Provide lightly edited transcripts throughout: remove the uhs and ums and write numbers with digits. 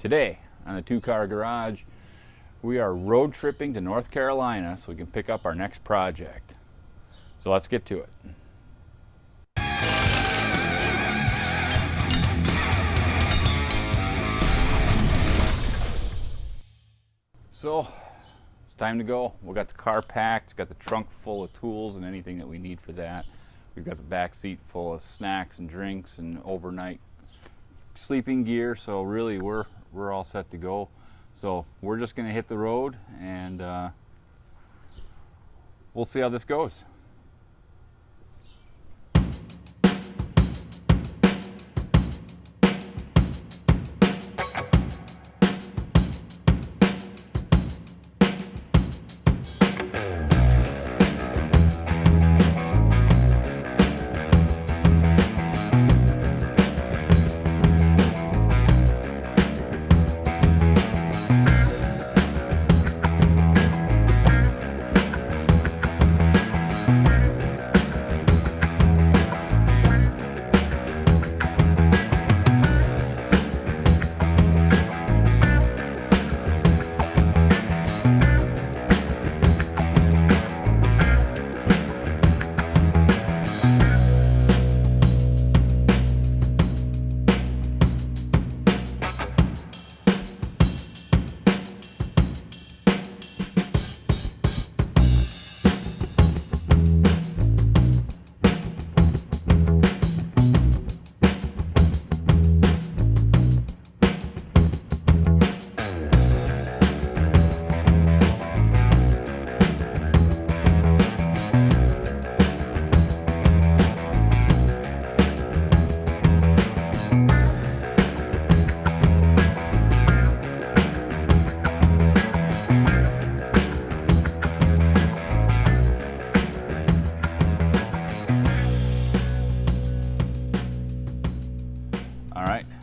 Today on the Two Car Garage, we are road tripping to North Carolina so we can pick up our next project. So let's get to it. So it's time to go. We got the car packed, got the trunk full of tools and anything that we need for that. We've got the back seat full of snacks and drinks and overnight sleeping gear, so really we're all set to go. So we're just going to hit the road and we'll see how this goes.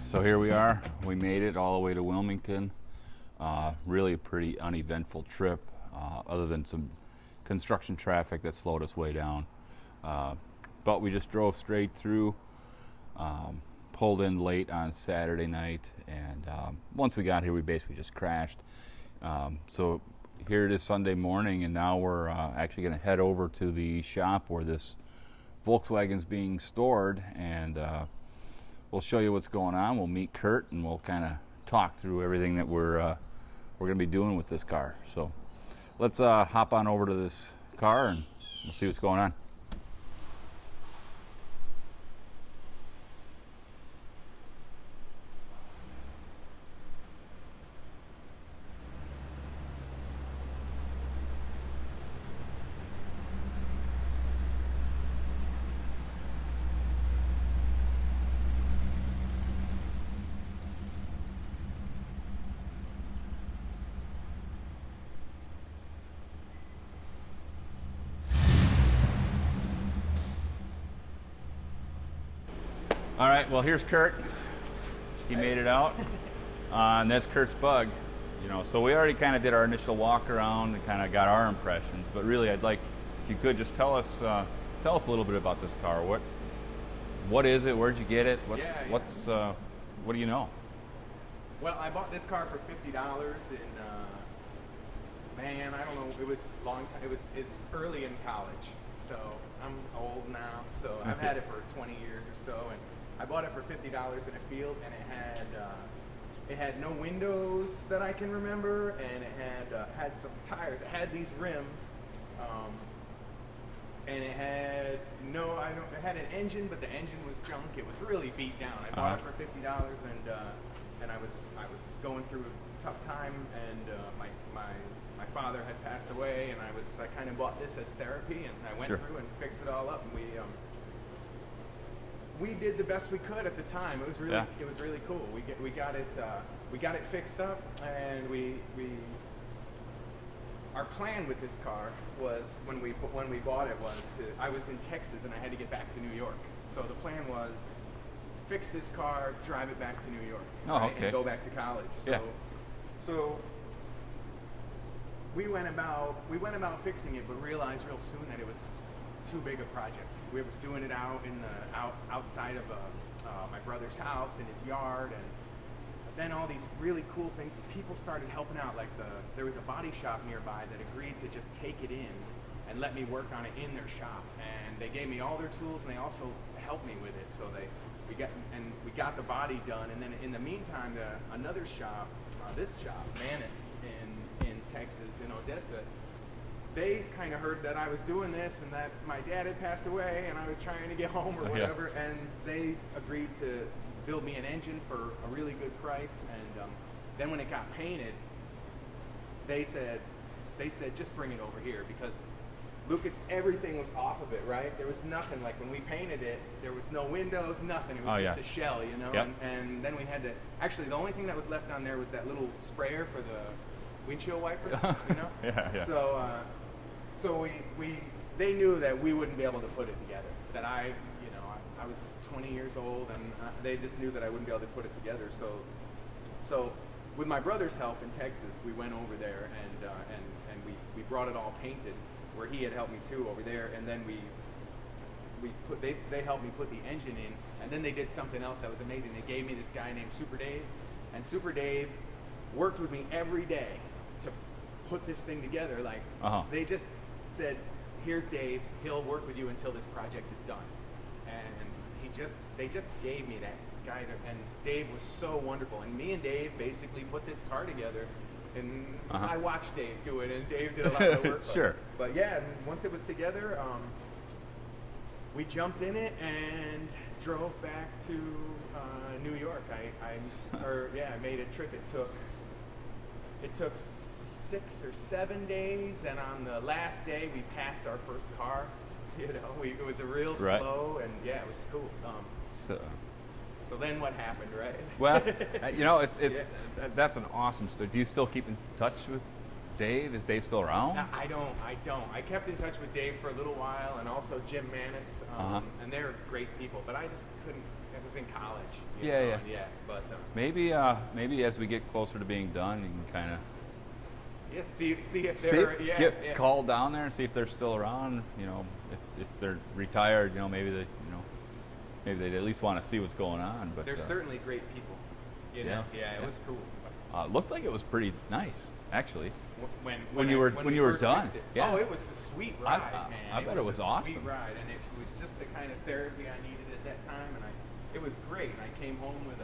So here we are. We made it all the way to Wilmington. Really a pretty uneventful trip, other than some construction traffic that slowed us way down. But we just drove straight through, pulled in late on Saturday night, and once we got here, we basically just crashed. So here it is Sunday morning, and now we're actually going to head over to the shop where this Volkswagen's being stored, and we'll show you what's going on. We'll meet Curt and we'll kind of talk through everything that we're going to be doing with this car. So let's hop on over to this car and we'll see what's going on. All right, well, here's Curt. He made it out. And that's Curt's bug. So we already kind of did our initial walk around and kind of got our impressions. But really, I'd like, if you could, just tell us a little bit about this car. What is it? Where'd you get it? What do you know? Well, I bought this car for $50 in, man, I don't know. It was long time. It's early in college, so I'm old now. So I've had it for 20 years or so, and I bought it for $50 in a field, and it had no windows that I can remember, and it had some tires. It had these rims, and it had it had an engine, but the engine was junk. It was really beat down. I bought it for $50, and I was going through a tough time, and my father had passed away, and I kind of bought this as therapy, and I went through and fixed it all up, and we did the best we could at the time. It was really cool. We got it fixed up, and our plan with this car was when we bought it was I was in Texas and I had to get back to New York. So the plan was fix this car, drive it back to New York, and go back to college. So we went about fixing it, but realized real soon that it was too big a project. We was doing it outside of my brother's house in his yard, and then all these really cool things. People started helping out. Like there was a body shop nearby that agreed to just take it in and let me work on it in their shop. And they gave me all their tools, and they also helped me with it. So we got the body done. And then in the meantime, another shop, this shop, Manus in Texas, in Odessa, they kind of heard that I was doing this and that my dad had passed away and I was trying to get home or whatever, and they agreed to build me an engine for a really good price. And then when it got painted, they said just bring it over here, because Lucas, everything was off of it, right? There was nothing. Like when we painted it, there was no windows, nothing. It was just a shell, you know? Yep. And then we had to, actually the only thing that was left on there was that little sprayer for the windshield wipers, you know? Yeah. So they knew that we wouldn't be able to put it together. That I was 20 years old, and they just knew that I wouldn't be able to put it together. So with my brother's help in Texas, we went over there and we brought it all painted, where he had helped me too over there, and then they helped me put the engine in, and then they did something else that was amazing. They gave me this guy named Super Dave, and Super Dave worked with me every day to put this thing together. Like they just said, here's Dave, he'll work with you until this project is done. And they just gave me that guy, and Dave was so wonderful. And me and Dave basically put this car together, and I watched Dave do it, and Dave did a lot of the work. Sure. But yeah, and once it was together, we jumped in it and drove back to New York. I made a trip. It took 6 or 7 days, and on the last day we passed our first car. You know, it was a real slow, and yeah, it was cool. So then what happened, right? Well, that's an awesome story. Do you still keep in touch with Dave? Is Dave still around? I don't. I kept in touch with Dave for a little while, and also Jim Manus, and they're great people, but I just couldn't. I was in college. Yeah. But maybe as we get closer to being done, you can kind of see if they're call down there and see if they're still around. You know, if they're retired, you know, maybe they'd at least want to see what's going on. But they're certainly great people. You know? It was cool. Looked like it was pretty nice, actually. When you were done. It. Yeah. Oh, it was a sweet ride, man. I bet it was awesome. Sweet ride, and it was just the kind of therapy I needed at that time, and it was great. And I came home with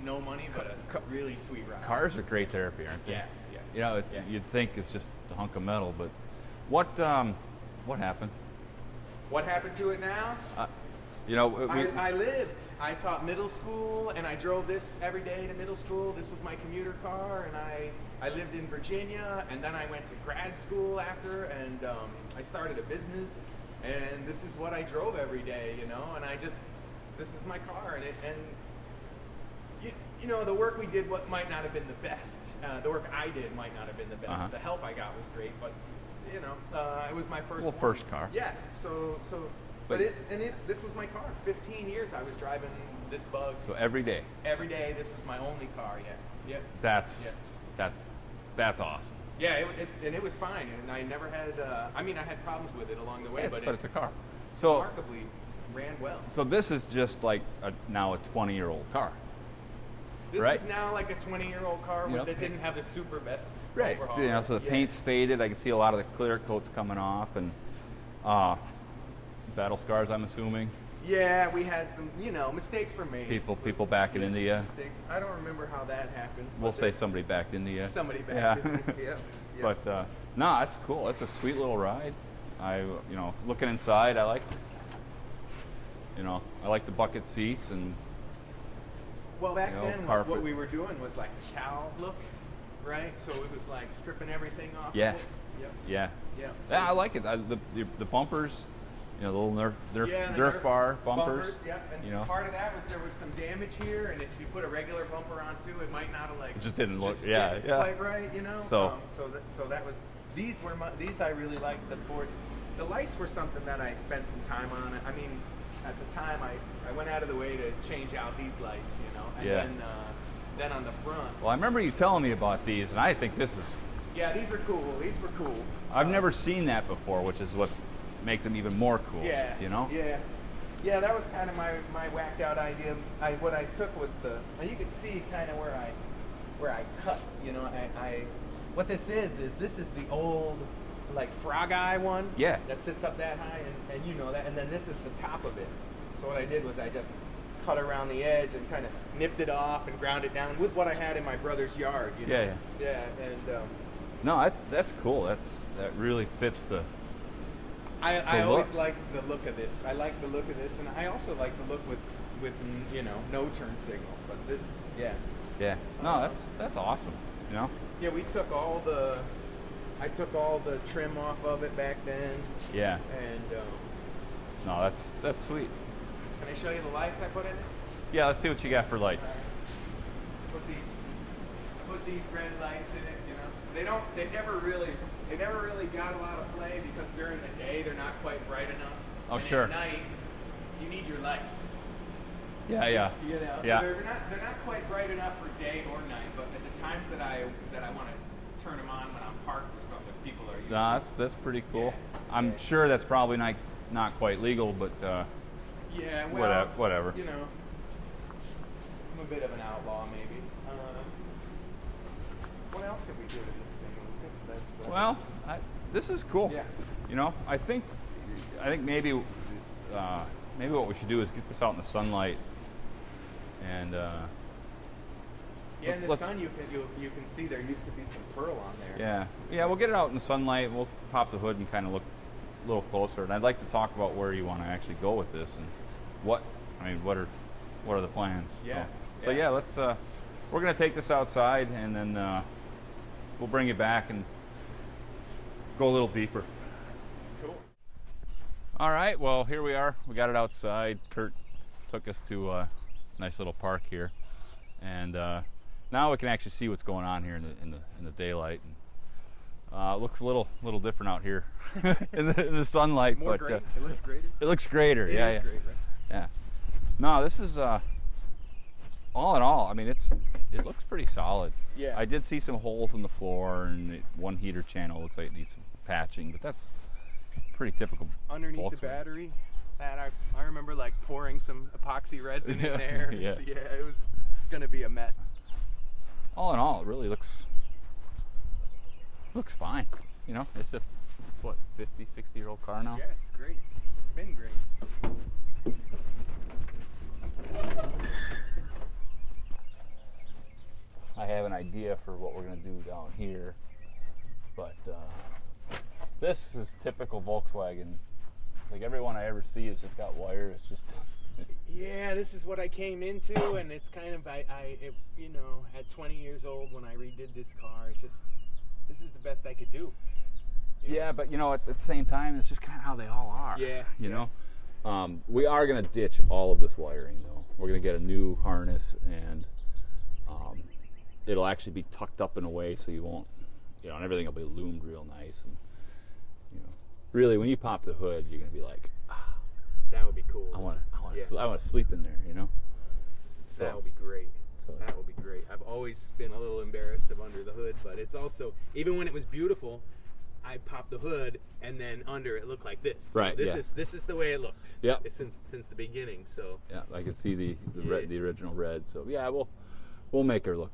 no money, but a really sweet ride. Cars are great therapy, aren't they? Yeah. You know, you'd think it's just a hunk of metal, but what happened? What happened to it now? I lived. I taught middle school, and I drove this every day to middle school. This was my commuter car, and I lived in Virginia, and then I went to grad school after, and I started a business, and this is what I drove every day, you know, and this is my car, and you know, the work we did might not have been the best. The work I did might not have been the best. The help I got was great, but you know, it was my first car. Yeah. But this was my car. 15 years I was driving this Bug. So every day. Every day, this was my only car. Yeah. Yep. That's awesome. Yeah, it was fine, and I never had. I had problems with it along the way, but it's a car. So remarkably ran well. So this is just like now a 20-year-old car. This is now like a 20-year-old car that didn't have the super best overhaul. So the paint's faded. I can see a lot of the clear coats coming off, and battle scars, I'm assuming. Yeah, we had some, mistakes were made. People backing into you. Mistakes. I don't remember how that happened. We'll say somebody backed into you. Somebody backed into me. Yeah. But no, that's cool. That's a sweet little ride. Looking inside, I like the bucket seats and. Well, back then, what we were doing was like a cow look, right? So it was like stripping everything off. Yeah. Of it. Yeah. So I like it. The bumpers, the little Nerf bar bumpers. Yeah. And part of that was there was some damage here, and if you put a regular bumper on too, it might not have It just didn't look. Quite right, So that was these I really liked. The lights were something that I spent some time on. I mean, at the time I went out of the way to change out these lights, and then on the front. Well, I remember you telling me about these, and I think this is. Yeah, these are cool. These were cool. I've never seen that before, which is what makes them even more cool. Yeah. Yeah. Yeah, that was kind of my whacked out idea. What I took was you could see kind of where I cut. You know, what this is this is the old like frog eye one. Yeah. That sits up that high, and you know that, and then this is the top of it. So what I did was I just cut around the edge and kind of nipped it off and ground it down with what I had in my brother's yard. You know? Yeah, and no, that's cool. That really fits the. I always like the look of this. I like the look of this, and I also like the look with you know, no turn signals. But this, yeah. Yeah. No, that's awesome. You know. Yeah, I took all the trim off of it back then. Yeah. And no, that's sweet. can I show you the lights I put in it? Yeah, let's see what you got for lights. Put these red lights in it. You know, they never really got a lot of play because during the day they're not quite bright enough. Oh, and sure. At night, you need your lights. Yeah. You know, so yeah. they're not quite bright enough for day or night, but at the times that I want to turn them on when I'm parked or something, people are using No, that's pretty cool. Yeah. I'm sure that's probably not quite legal, but yeah, well, whatever. You know, I'm a bit of an outlaw, maybe. What else could we do to this thing? I guess that's. Well, this is cool. Yeah. You know, I think maybe what we should do is get this out in the sunlight, and yeah, in the sun you can see there used to be some pearl on there. Yeah, we'll get it out in the sunlight. We'll pop the hood and kind of look a little closer. And I'd like to talk about where you want to actually go with this and what are the plans. Yeah. So yeah, let's. We're gonna take this outside and then we'll bring it back and go a little deeper. Cool. All right. Well, here we are. We got it outside. Curt took us to a nice little park here, and now we can actually see what's going on here in the daylight. And, it looks a little different out here in the sunlight. More but great. It looks greater. It looks greater. It is great, right? Yeah. No, this is all in all. I mean, it looks pretty solid. Yeah. I did see some holes in the floor, and one heater channel looks like it needs some patching, but that's pretty typical. Underneath Volkswagen. the battery, that I remember like pouring some epoxy resin in there. Yeah. So, it's gonna be a mess. All in all, it really looks fine. You know, it's a 50, 60-year-old car now. Yeah, it's great. It's been great. I have an idea for what we're going to do down here, but this is typical Volkswagen. Like everyone I ever see has just got wires. Just yeah, this is what I came into, and it's kind of you know, at 20 years old when I redid this car, this is the best I could do. Yeah, but you know, at the same time, it's just kind of how they all are. Yeah. You know, we are going to ditch all of this wiring though. We're going to get a new harness, and it'll actually be tucked up in a way so you won't, you know, and everything will be loomed real nice. And you know, really, when you pop the hood, you're going to be like, that would be cool. I want to sleep in there. You know. So, that would be great. So. That would be great. I've always been a little embarrassed of under the hood, but it's also, even when it was beautiful, I popped the hood and then under it looked like this. Right. This is the way it looked. Yeah. Since the beginning. So. Yeah, I can see the original red. So yeah, we'll make her look.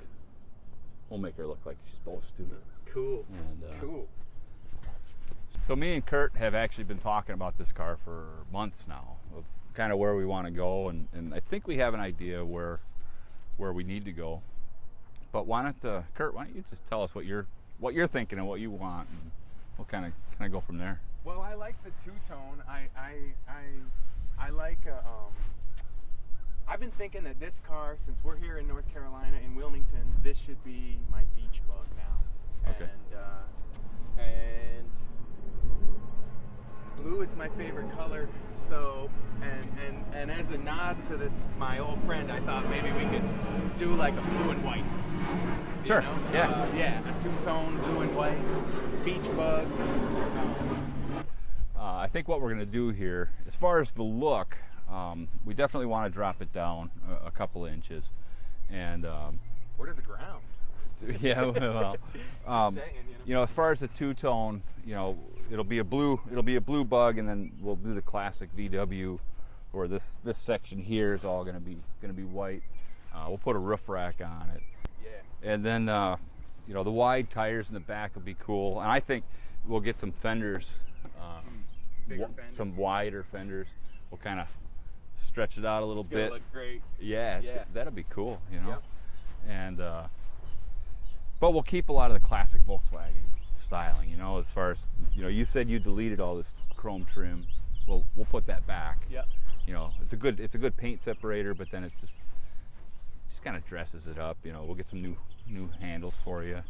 We'll make her look like she's supposed to. Cool. And, cool. So me and Curt have actually been talking about this car for months now, of kind of where we want to go, and I think we have an idea where we need to go. But why don't Curt? Why don't you just tell us what you're thinking and what you want, and we'll kind of go from there. Well, I like the two-tone. I like. I've been thinking that this car, since we're here in North Carolina in Wilmington, this should be my beach bug now. Okay. And blue is my favorite color. So, and as a nod to this, my old friend, I thought maybe we could do like a blue and white. Sure. You know? Yeah. A two-tone blue and white beach bug. I think what we're going to do here, as far as the look, we definitely want to drop it down a couple of inches, and or to the ground. Yeah, well, saying, you know, as far as the two-tone, you know, it'll be a blue bug, and then we'll do the classic VW where this section here is all gonna be white. We'll put a roof rack on it. Yeah. And then you know, the wide tires in the back will be cool. And I think we'll get some fenders, Bigger fenders. some wider fenders. We'll kind of stretch it out a little It's gonna bit. look great. Yeah, that'll be cool, you know. Yep. And but we'll keep a lot of the classic Volkswagen styling, you know, as far as, you know, you said you deleted all this chrome trim. Well, we'll put that back. Yep. You know, it's a good paint separator, but then it's just kind of dresses it up, you know. We'll get some new handles for you.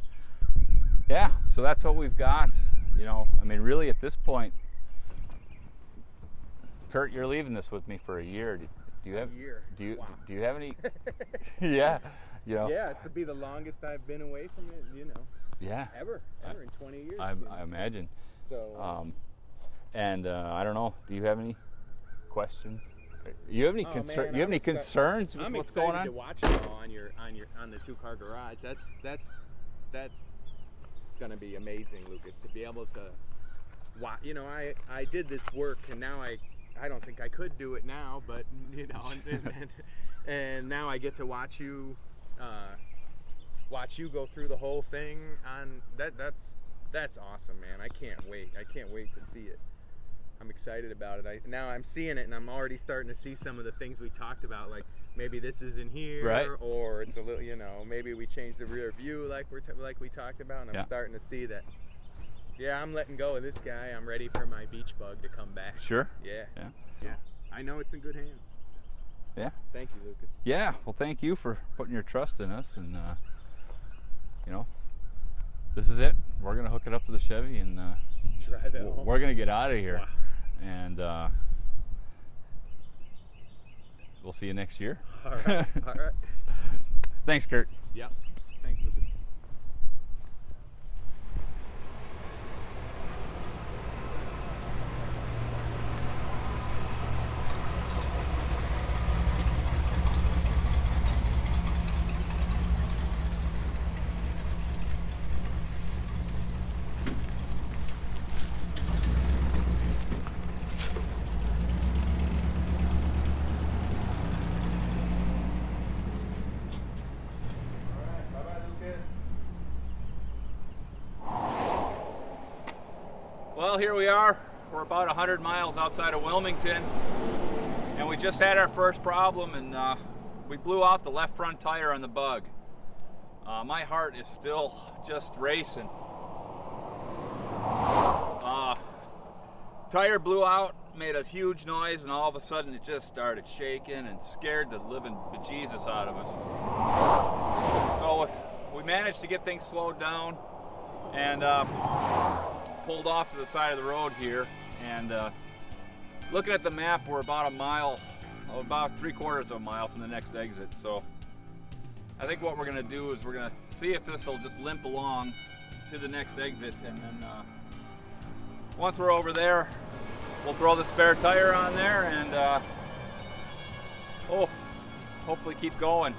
Yeah, so that's what we've got. You know, I mean, really at this point, Curt, you're leaving this with me for a year. Do you have A year. Wow. Do you have any? Yeah, you know. Yeah, it's to be the longest I've been away from it, you know. Yeah. Ever in 20 years. I imagine. So. And I don't know. Do you have any questions? You have any concern? You have any concerns with what's going on? I'm excited to watch it all on the two-car garage. That's gonna be amazing, Lucas, to be able to watch. You know, I did this work, and now I don't think I could do it now, but you know, and now I get to watch you go through the whole thing. That's awesome, man. I can't wait to see it. I'm excited about it. Now I'm seeing it, and I'm already starting to see some of the things we talked about, like maybe this isn't here, right, or it's a little, you know, maybe we change the rear view like we talked about, and I'm starting to see that. Yeah, I'm letting go of this guy. I'm ready for my beach bug to come back. Sure. Yeah. I know it's in good hands. Yeah. Thank you, Lucas. Yeah. Well, thank you for putting your trust in us, and you know, this is it. We're gonna hook it up to the Chevy, and drive it home. We're gonna get out of here. Wow. And we'll see you next year. All right. All right. Thanks, Curt. Yep. Thanks, Lucas. Well, here we are. We're about 100 miles outside of Wilmington, and we just had our first problem, and we blew out the left front tire on the Bug. My heart is still just racing. Tire blew out, made a huge noise, and all of a sudden it just started shaking and scared the living bejesus out of us. So we managed to get things slowed down and pulled off to the side of the road here, and looking at the map, we're about a mile, about 3/4 of a mile from the next exit. So I think what we're gonna do is we're gonna see if this will just limp along to the next exit, and then once we're over there, we'll throw the spare tire on there and hopefully keep going.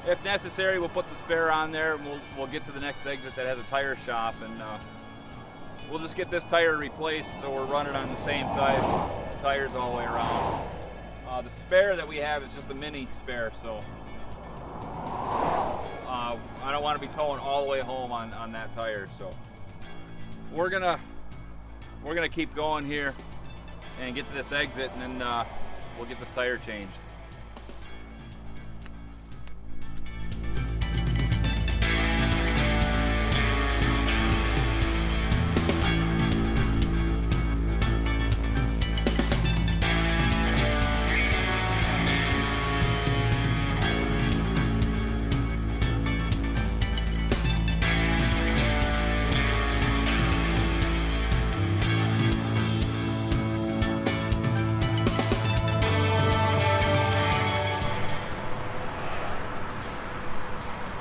If necessary, we'll put the spare on there, and we'll get to the next exit that has a tire shop, and we'll just get this tire replaced so we're running on the same size tires all the way around. The spare that we have is just a mini spare, so I don't want to be towing all the way home on that tire. So we're gonna keep going here and get to this exit, and then we'll get this tire changed.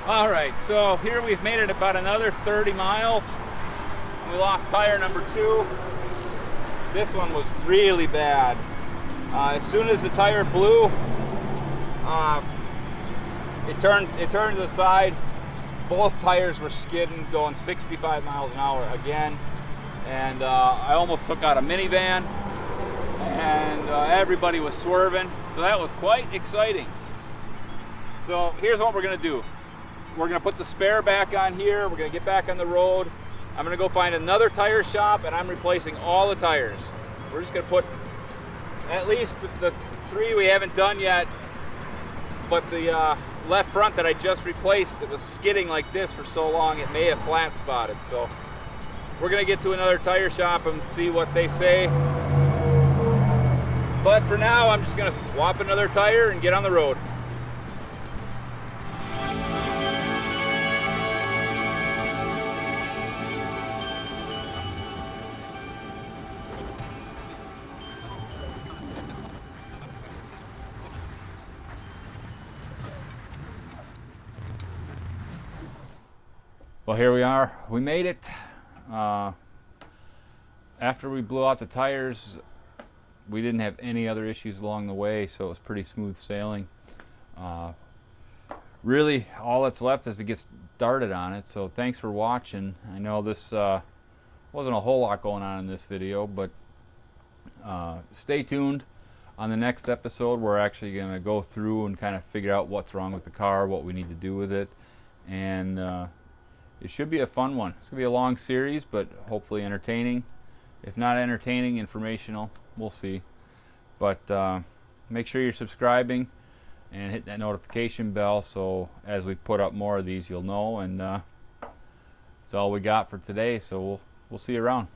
All right, so here we've made it about another 30 miles. We lost tire number 2. This one was really bad. As soon as the tire blew, it turned to the side. Both tires were skidding, going 65 miles an hour again. And I almost took out a minivan. and everybody was swerving, so that was quite exciting. So here's what we're going to do. We're going to put the spare back on here. We're going to get back on the road. I'm going to go find another tire shop, and I'm replacing all the tires. We're just going to put at least the 3 we haven't done yet, but the left front that I just replaced, it was skidding like this for so long it may have flat spotted. So we're going to get to another tire shop and see what they say. But for now, I'm just going to swap another tire and get on the road. Well, here we are. We made it. After we blew out the tires, we didn't have any other issues along the way, so it was pretty smooth sailing. Really, all that's left is to get started on it, so thanks for watching. I know this wasn't a whole lot going on in this video, but stay tuned. On the next episode, we're actually going to go through and kind of figure out what's wrong with the car, what we need to do with it, and it should be a fun one. It's going to be a long series, but hopefully entertaining. If not entertaining, informational. We'll see. But make sure you're subscribing and hit that notification bell so as we put up more of these, you'll know. And that's all we got for today, so we'll see you around.